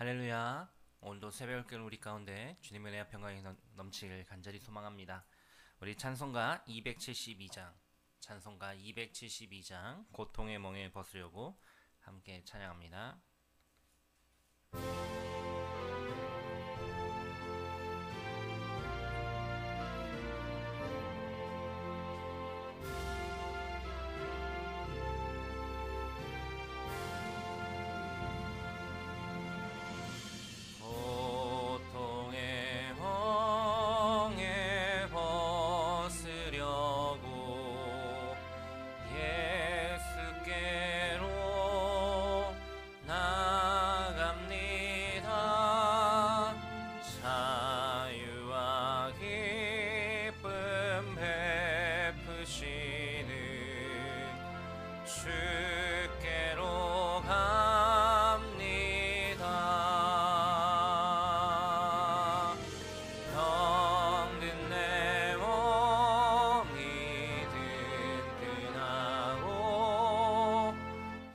할렐루야. 오늘도 새벽길 우리 가운데 주님의 은혜와 평강이 넘치길 간절히 소망합니다. 우리 찬송가 272장, 찬송가 272장 고통의 멍에 벗으려고 함께 찬양합니다. 고통의 멍에 벗으려고 예수께로 나갑니다. 자유와 기쁨 베푸시는 주께로 병든 내 몸이 든든하고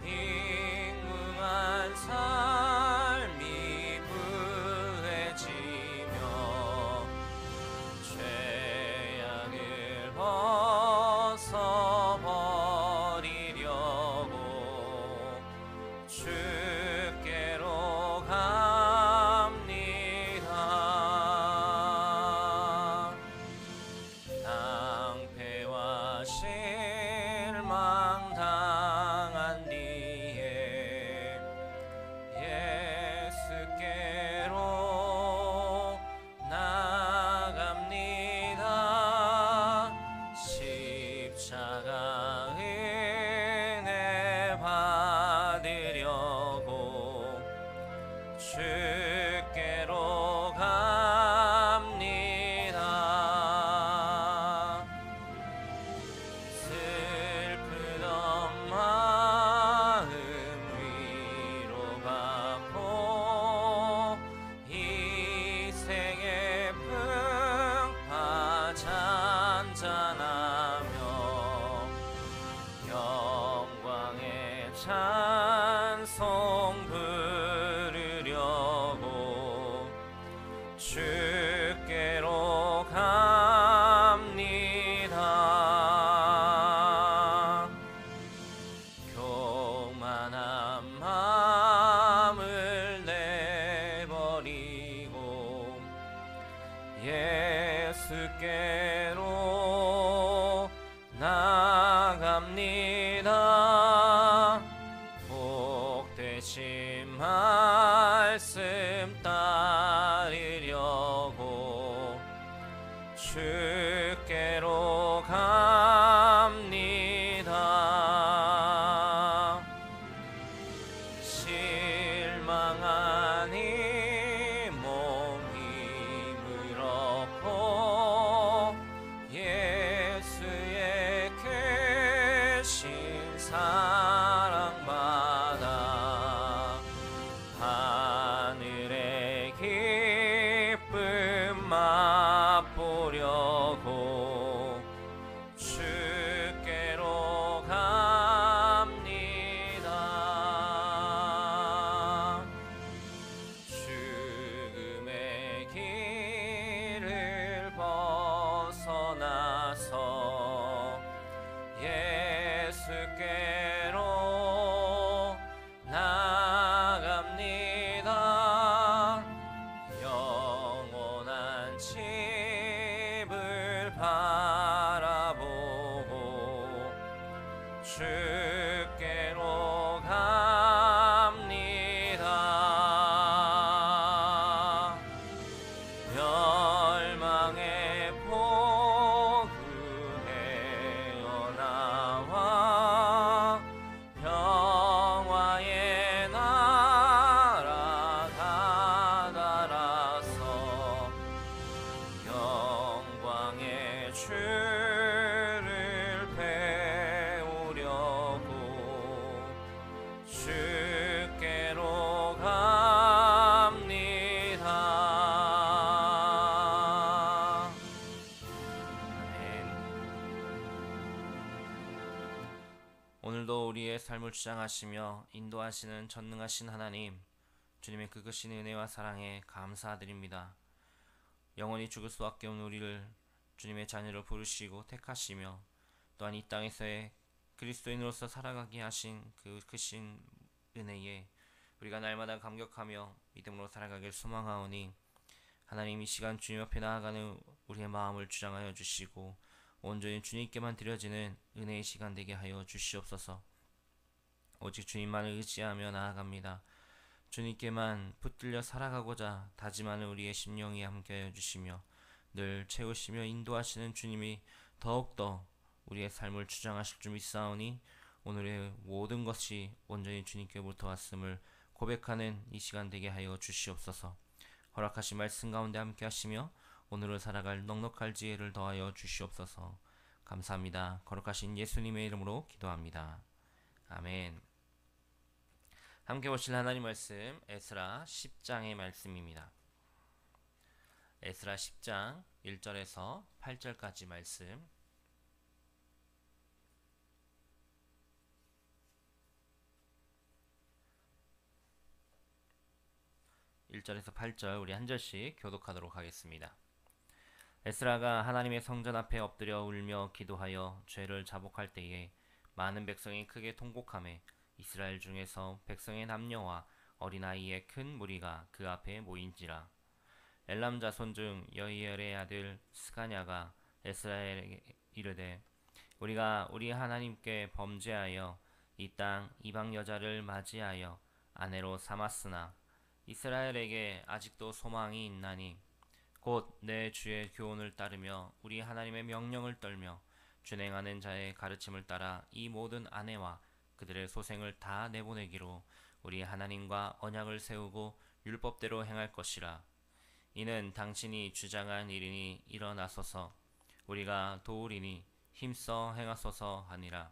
빈궁한 삶이 부해지며 죄악을 벗어버리려고 주께로 낭패와 실망 당한 뒤에 예수께로 나갑니다. 십자가 은혜 받으려고 주께로 갑니다. 슬프던 마음 위로받고 이 생의 풍파 잔잔하며 영광의 찬송 부르려고 주께로 갑니다. 교만한 마음을 내버리고 예수께로 나갑니다. 복되신 말씀 따르려고 주께로 갑니다. 실망한 이 몸 힘을 얻고 예수의 크신 사랑받아 하늘의 기쁨 맛보려고 주께로 갑니다. 죽음의 길을 벗어나서 예수께로 나갑니다. 영원한 집을 바라보고 주께로 갑니다. 멸망의 포구에 나와 평화의 나라 다다라서 영광의 주를 배우려고 주께로 갑니다. 아멘. 오늘도 우리의 삶을 주장하시며 인도하시는 전능하신 하나님, 주님의 그 크신 은혜와 사랑에 감사드립니다. 영원히 죽을 수밖에 없는 우리를 주님의 자녀로 부르시고 택하시며 또한 이 땅에서의 그리스도인으로서 살아가게 하신 그 크신 은혜에 우리가 날마다 감격하며 믿음으로 살아가길 소망하오니 하나님 이 시간 주님 앞에 나아가는 우리의 마음을 주장하여 주시고 온전히 주님께만 드려지는 은혜의 시간 되게 하여 주시옵소서. 오직 주님만을 의지하며 나아갑니다. 주님께만 붙들려 살아가고자 다짐하는 우리의 심령이 함께하여 주시며 늘 채우시며 인도하시는 주님이 더욱더 우리의 삶을 주장하실 줄 믿사오니 오늘의 모든 것이 온전히 주님께로부터 왔음을 고백하는 이 시간 되게 하여 주시옵소서. 허락하신 말씀 가운데 함께 하시며 오늘을 살아갈 넉넉할 지혜를 더하여 주시옵소서. 감사합니다. 거룩하신 예수님의 이름으로 기도합니다. 아멘. 함께 보실 하나님 말씀 에스라 10장의 말씀입니다. 에스라 10장 1절에서 8절까지 말씀. 1절에서 8절 우리 한 절씩 교독하도록 하겠습니다. 에스라가 하나님의 성전 앞에 엎드려 울며 기도하여 죄를 자복할 때에 많은 백성이 크게 통곡하며 이스라엘 중에서 백성의 남녀와 어린아이의 큰 무리가 그 앞에 모인지라. 엘람 자손 중 여이엘의 아들 스가냐가 에스라에게 이르되 우리가 우리 하나님께 범죄하여 이 땅 이방 여자를 맞이하여 아내로 삼았으나 이스라엘에게 아직도 소망이 있나니 곧 내 주의 교훈을 따르며 우리 하나님의 명령을 떨며 준행하는 자의 가르침을 따라 이 모든 아내와 그들의 소생을 다 내보내기로 우리 하나님과 언약을 세우고 율법대로 행할 것이라. 이는 당신이 주장한 일이니 일어나소서 우리가 도우리니 힘써 행하소서 하니라.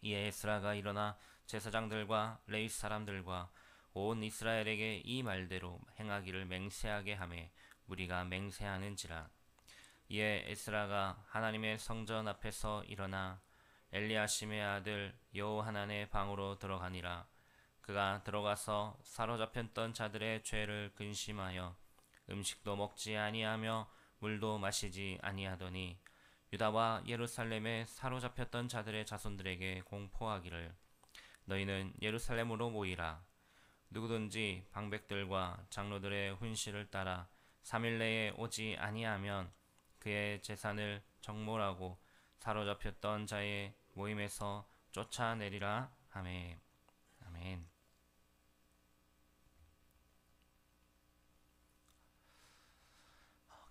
이에 에스라가 일어나 제사장들과 레위 사람들과 온 이스라엘에게 이 말대로 행하기를 맹세하게 하매 무리가 맹세하는지라. 이에 에스라가 하나님의 성전 앞에서 일어나 엘리야심의 아들 여호하난의 방으로 들어가니라. 그가 들어가서 사로잡혔던 자들의 죄를 근심하여 음식도 먹지 아니하며 물도 마시지 아니하더니 유다와 예루살렘에 사로잡혔던 자들의 자손들에게 공포하기를 너희는 예루살렘으로 모이라. 누구든지 방백들과 장로들의 훈시를 따라 3일 내에 오지 아니하면 그의 재산을 정몰하고 사로잡혔던 자의 모임에서 쫓아내리라 하매. 아멘.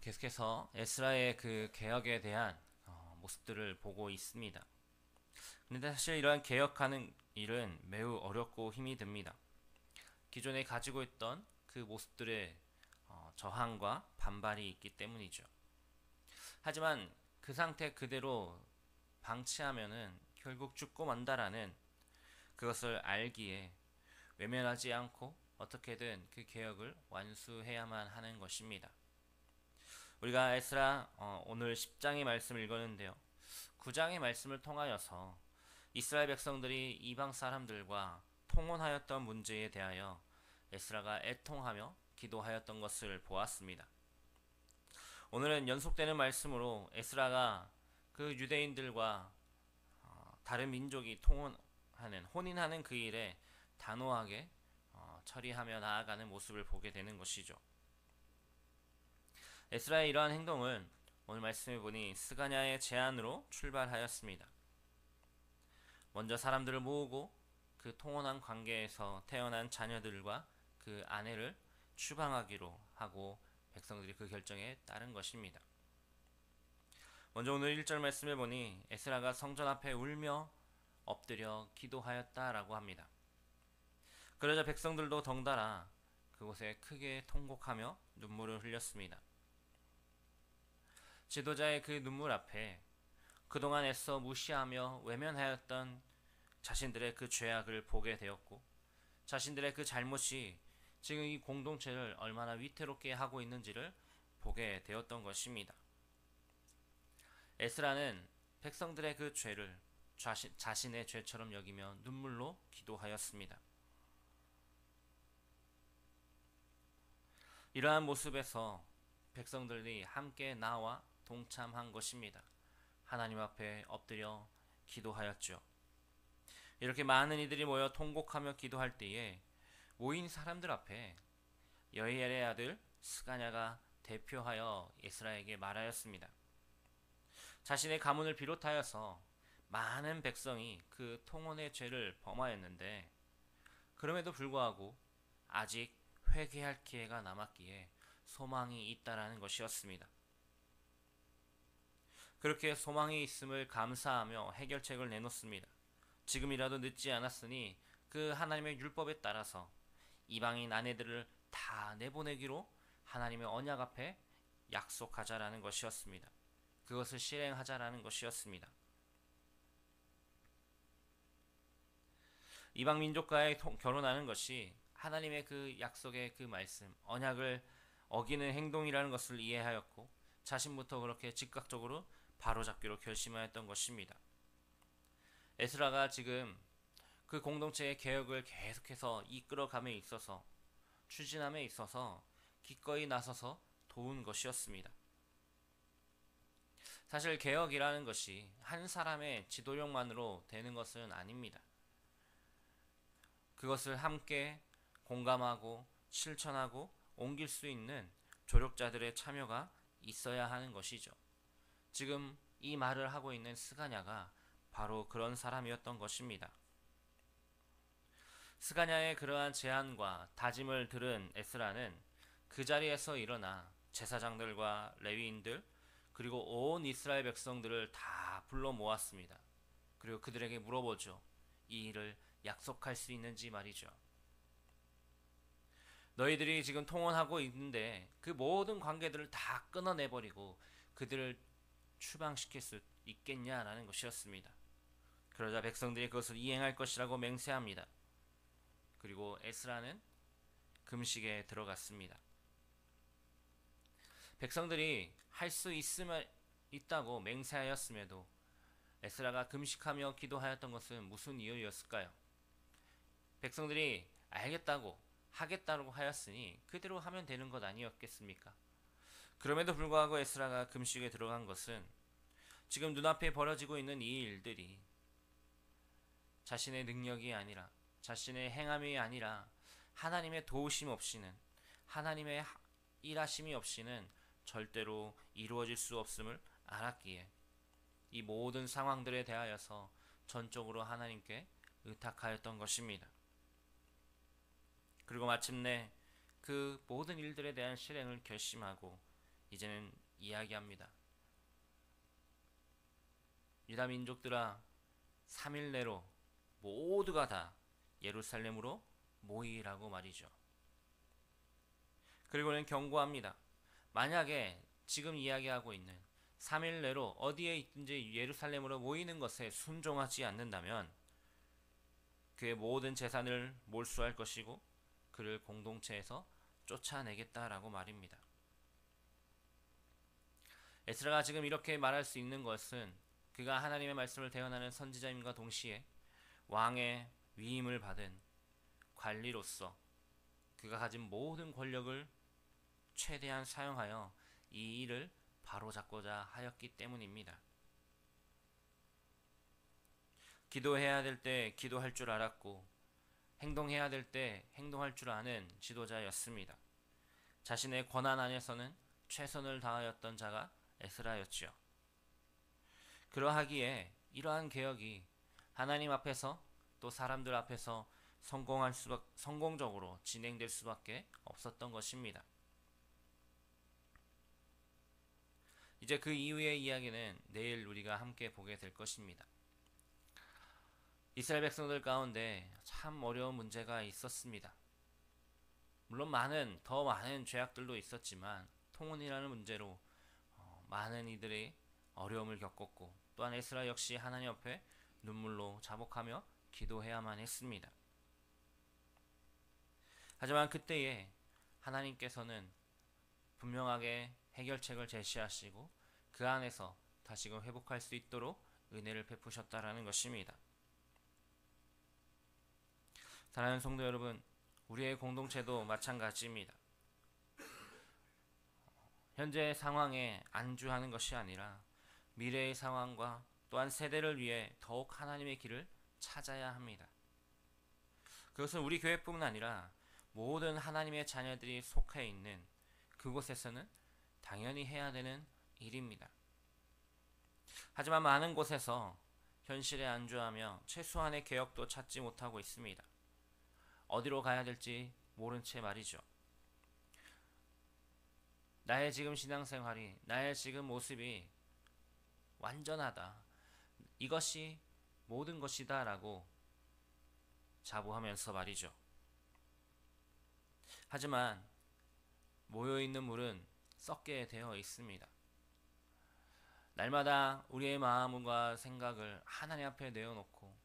계속해서 에스라의 그 개혁에 대한 모습들을 보고 있습니다. 그런데 사실 이러한 개혁하는 일은 매우 어렵고 힘이 듭니다. 기존에 가지고 있던 그 모습들의 저항과 반발이 있기 때문이죠. 하지만 그 상태 그대로 방치하면은 결국 죽고 만다라는 그것을 알기에 외면하지 않고 어떻게든 그 개혁을 완수해야만 하는 것입니다. 우리가 에스라 오늘 10장의 말씀을 읽었는데요. 9장의 말씀을 통하여서 이스라엘 백성들이 이방 사람들과 통혼하였던 문제에 대하여 에스라가 애통하며 기도하였던 것을 보았습니다. 오늘은 연속되는 말씀으로 에스라가 그 유대인들과 다른 민족이 혼인하는 그 일에 단호하게 처리하며 나아가는 모습을 보게 되는 것이죠. 에스라의 이러한 행동은 오늘 말씀해 보니 스가냐의 제안으로 출발하였습니다. 먼저 사람들을 모으고 그 통혼한 관계에서 태어난 자녀들과 그 아내를 추방하기로 하고 백성들이 그 결정에 따른 것입니다. 먼저 오늘 1절 말씀해 보니 에스라가 성전 앞에 울며 엎드려 기도하였다라고 합니다. 그러자 백성들도 덩달아 그곳에 크게 통곡하며 눈물을 흘렸습니다. 지도자의 그 눈물 앞에 그동안 애써 무시하며 외면하였던 자신들의 그 죄악을 보게 되었고 자신들의 그 잘못이 지금 이 공동체를 얼마나 위태롭게 하고 있는지를 보게 되었던 것입니다. 에스라는 백성들의 그 죄를 자신의 죄처럼 여기며 눈물로 기도하였습니다. 이러한 모습에서 백성들이 함께 나와 동참한 것입니다. 하나님 앞에 엎드려 기도하였죠. 이렇게 많은 이들이 모여 통곡하며 기도할 때에 모인 사람들 앞에 여이엘의 아들 스가냐가 대표하여 에스라에게 말하였습니다. 자신의 가문을 비롯하여서 많은 백성이 그 통혼의 죄를 범하였는데 그럼에도 불구하고 아직 회개할 기회가 남았기에 소망이 있다라는 것이었습니다. 그렇게 소망이 있음을 감사하며 해결책을 내놓습니다. 지금이라도 늦지 않았으니 그 하나님의 율법에 따라서 이방인 아내들을 다 내보내기로 하나님의 언약 앞에 약속하자라는 것이었습니다. 그것을 실행하자라는 것이었습니다. 이방 민족과의 결혼하는 것이 하나님의 그 약속의 그 말씀, 언약을 어기는 행동이라는 것을 이해하였고 자신부터 그렇게 즉각적으로 바로잡기로 결심하였던 것입니다. 에스라가 지금 그 공동체의 개혁을 계속해서 이끌어감에 있어서 추진함에 있어서 기꺼이 나서서 도운 것이었습니다. 사실 개혁이라는 것이 한 사람의 지도력만으로 되는 것은 아닙니다. 그것을 함께 공감하고 실천하고 옮길 수 있는 조력자들의 참여가 있어야 하는 것이죠. 지금 이 말을 하고 있는 스가냐가 바로 그런 사람이었던 것입니다. 스가냐의 그러한 제안과 다짐을 들은 에스라는 그 자리에서 일어나 제사장들과 레위인들 그리고 온 이스라엘 백성들을 다 불러 모았습니다. 그리고 그들에게 물어보죠. 이 일을 약속할 수 있는지 말이죠. 너희들이 지금 통혼하고 있는데 그 모든 관계들을 다 끊어내버리고 그들을 추방시킬 수 있겠냐라는 것이었습니다. 그러자 백성들이 그것을 이행할 것이라고 맹세합니다. 그리고 에스라는 금식에 들어갔습니다. 백성들이 할 수 있다고 맹세하였음에도 에스라가 금식하며 기도하였던 것은 무슨 이유였을까요? 백성들이 알겠다고 하겠다고 하였으니 그대로 하면 되는 것 아니었겠습니까? 그럼에도 불구하고 에스라가 금식에 들어간 것은 지금 눈앞에 벌어지고 있는 이 일들이 자신의 능력이 아니라 자신의 행함이 아니라 하나님의 도우심 없이는 하나님의 일하심이 없이는 절대로 이루어질 수 없음을 알았기에 이 모든 상황들에 대하여서 전적으로 하나님께 의탁하였던 것입니다. 그리고 마침내 그 모든 일들에 대한 실행을 결심하고 이제는 이야기합니다. 유다 민족들아 3일 내로 모두가 다 예루살렘으로 모이라고 말이죠. 그리고는 경고합니다. 만약에 지금 이야기하고 있는 3일 내로 어디에 있든지 예루살렘으로 모이는 것에 순종하지 않는다면 그의 모든 재산을 몰수할 것이고 그를 공동체에서 쫓아내겠다라고 말입니다. 에스라가 지금 이렇게 말할 수 있는 것은 그가 하나님의 말씀을 대언하는 선지자임과 동시에 왕의 위임을 받은 관리로서 그가 가진 모든 권력을 최대한 사용하여 이 일을 바로잡고자 하였기 때문입니다. 기도해야 될 때 기도할 줄 알았고 행동해야 될 때 행동할 줄 아는 지도자였습니다. 자신의 권한 안에서는 최선을 다하였던 자가 에스라였지요. 그러하기에 이러한 개혁이 하나님 앞에서 또 사람들 앞에서 성공적으로 진행될 수밖에 없었던 것입니다. 이제 그 이후의 이야기는 내일 우리가 함께 보게 될 것입니다. 이스라엘 백성들 가운데 참 어려운 문제가 있었습니다. 물론 더 많은 죄악들도 있었지만 통혼이라는 문제로 많은 이들이 어려움을 겪었고 또한 에스라 역시 하나님 앞에 눈물로 자복하며 기도해야만 했습니다. 하지만 그때에 하나님께서는 분명하게 해결책을 제시하시고 그 안에서 다시금 회복할 수 있도록 은혜를 베푸셨다라는 것입니다. 사랑하는 성도 여러분, 우리의 공동체도 마찬가지입니다. 현재 상황에 안주하는 것이 아니라 미래의 상황과 또한 세대를 위해 더욱 하나님의 길을 찾아야 합니다. 그것은 우리 교회뿐만 아니라 모든 하나님의 자녀들이 속해 있는 그곳에서는 당연히 해야 되는 일입니다. 하지만 많은 곳에서 현실에 안주하며 최소한의 개혁도 찾지 못하고 있습니다. 어디로 가야 될지 모른 채 말이죠. 나의 지금 신앙생활이, 나의 지금 모습이 완전하다, 이것이 모든 것이다 라고 자부하면서 말이죠. 하지만 모여있는 물은 썩게 되어 있습니다. 날마다 우리의 마음과 생각을 하나님 앞에 내어놓고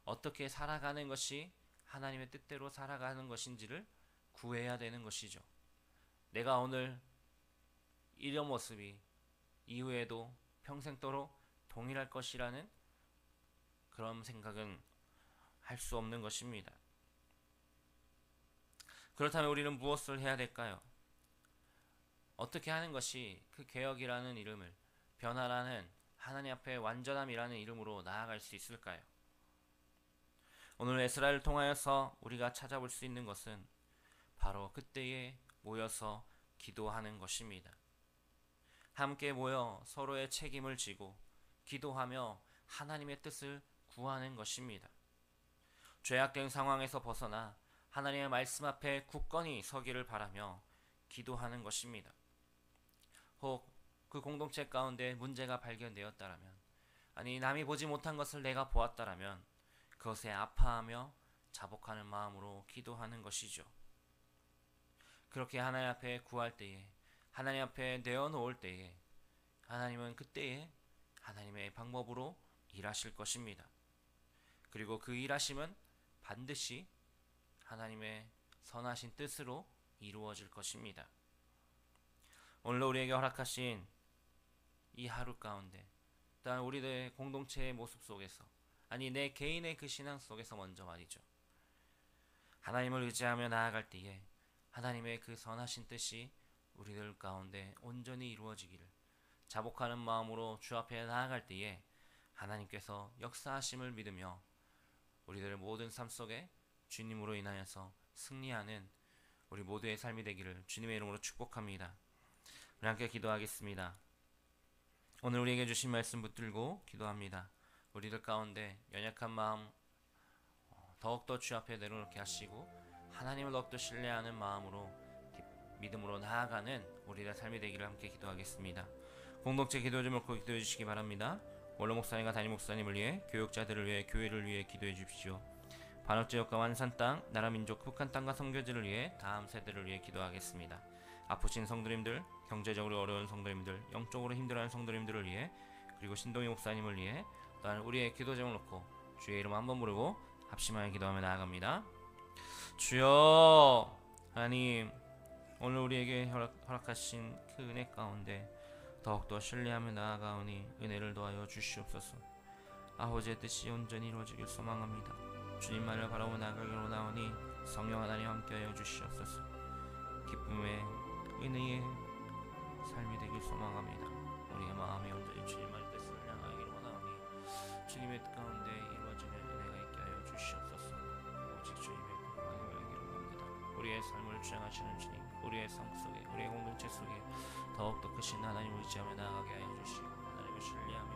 어떻게 살아가는 것이 하나님의 뜻대로 살아가는 것인지를 구해야 되는 것이죠. 내가 오늘 이런 모습이 이후에도 평생도록 동일할 것이라는 그런 생각은 할 수 없는 것입니다. 그렇다면 우리는 무엇을 해야 될까요? 어떻게 하는 것이 그 개혁이라는 이름을, 변화라는 하나님 앞에 완전함이라는 이름으로 나아갈 수 있을까요? 오늘 에스라를 통하여서 우리가 찾아볼 수 있는 것은 바로 그때에 모여서 기도하는 것입니다. 함께 모여 서로의 책임을 지고 기도하며 하나님의 뜻을 구하는 것입니다. 죄악된 상황에서 벗어나 하나님의 말씀 앞에 굳건히 서기를 바라며 기도하는 것입니다. 혹 그 공동체 가운데 문제가 발견되었다라면, 아니 남이 보지 못한 것을 내가 보았다라면 그것에 아파하며 자복하는 마음으로 기도하는 것이죠. 그렇게 하나님 앞에 구할 때에, 하나님 앞에 내어놓을 때에 하나님은 그때에 하나님의 방법으로 일하실 것입니다. 그리고 그 일하심은 반드시 하나님의 선하신 뜻으로 이루어질 것입니다. 오늘 우리에게 허락하신 이 하루 가운데, 또한 우리들의 공동체의 모습 속에서, 아니 내 개인의 그 신앙 속에서 먼저 말이죠, 하나님을 의지하며 나아갈 때에 하나님의 그 선하신 뜻이 우리들 가운데 온전히 이루어지기를, 자복하는 마음으로 주 앞에 나아갈 때에 하나님께서 역사하심을 믿으며 우리들의 모든 삶 속에 주님으로 인하여서 승리하는 우리 모두의 삶이 되기를 주님의 이름으로 축복합니다. 우리 함께 기도하겠습니다. 오늘 우리에게 주신 말씀 붙들고 기도합니다. 우리들 가운데 연약한 마음 더욱더 주 앞에 내려놓게 하시고 하나님을 더욱더 신뢰하는 마음으로 믿음으로 나아가는 우리의 삶이 되기를 함께 기도하겠습니다. 공동체 기도 좀 놓고 기도해 주시기 바랍니다. 원로 목사님과 담임 목사님을 위해, 교육자들을 위해, 교회를 위해 기도해 주십시오. 반역지역과 완산 땅, 나라 민족 북한 땅과 선교지를 위해, 다음 세대를 위해 기도하겠습니다. 아프신 성도님들, 경제적으로 어려운 성도님들, 영적으로 힘들어하는 성도님들을 위해, 그리고 신동희 목사님을 위해, 또한 우리의 기도 제목을 놓고 주의 이름 한번 부르고 합심하여 기도하며 나아갑니다. 주여, 하나님 오늘 우리에게 허락하신 그 은혜 가운데 더욱더 신뢰하며 나아가오니 은혜를 더하여 주시옵소서. 아버지의 뜻이 온전히 이루어지길 소망합니다. 주님만을 바라보며 나아가기로 원하오니 성령 하나님 함께하여 주시옵소서. 기쁨의 은혜의 삶이 되길 소망합니다. 우리의 마음이 온전히 주님만의 뜻을 향하기로 원하오니 주님의 뜻 가운데 이루어지는 은혜가 있게 하여 주시옵소서. 오직 주님의 뜻만을 알기로 합니다. 우리의 삶을 주장하시는 주님, 우리의 삶 속에, 우리의 공동체 속에 더욱더 크신 하나님을 의지하며 나아가게 하여 주시고 하나님을 신뢰하며